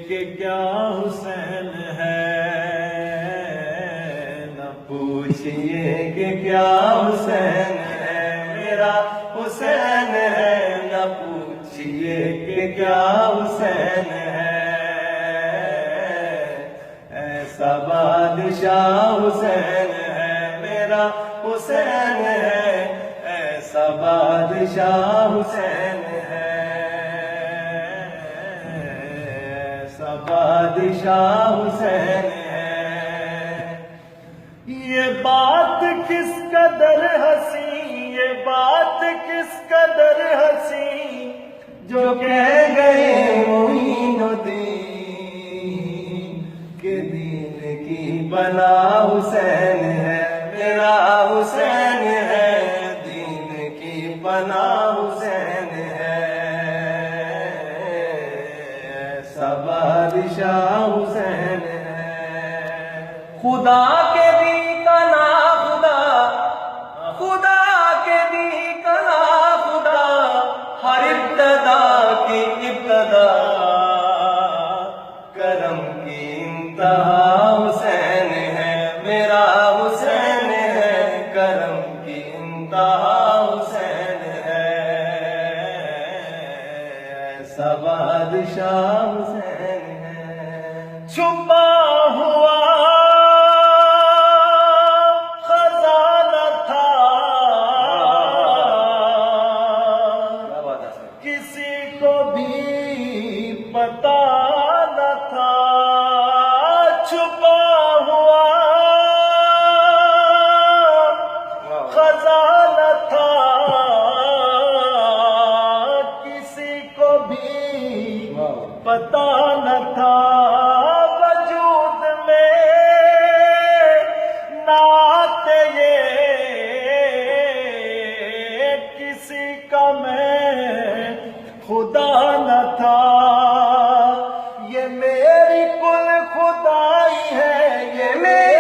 کہ کیا حسین ہے، نہ پوچھئے کہ کیا حسین ہے، میرا حسین ہے، نہ پوچھئے کہ کیا حسین ہے، ایسا بادشاہ حسین ہے، میرا حسین ہے، ایسا بادشاہ حسین ہے، ایسا بادشاہ حسین ہے۔ یہ بات کس قدر ہنسی، یہ بات کس قدر ہنسی، جو کہہ گئے معین الدین کہ دین کی بنا حسین ہے، میرا حسین ہے، دین کی بنا حسین ہے، ایسا بادشاہ حسین ہے۔ خدا کے دی کا نا خدا، خدا کے دی کا نا خدا، ہر ابتدا کی ابتدا، کرم کی انتہا حسین ہے، میرا حسین ہے، کرم کی انتہا حسین ہے، ایسا بادشاہ حسین ہے۔ چھپا ہوا خزانہ تھا، کسی کو بھی پتا نہ تھا، چھپا ہوا خزانہ تھا، کسی کو بھی پتا نہ تھا، وجود میں نہ آتے یہ کسی کا میں خدا نہ تھا، یہ میری کل خدائی ہے، یہ میری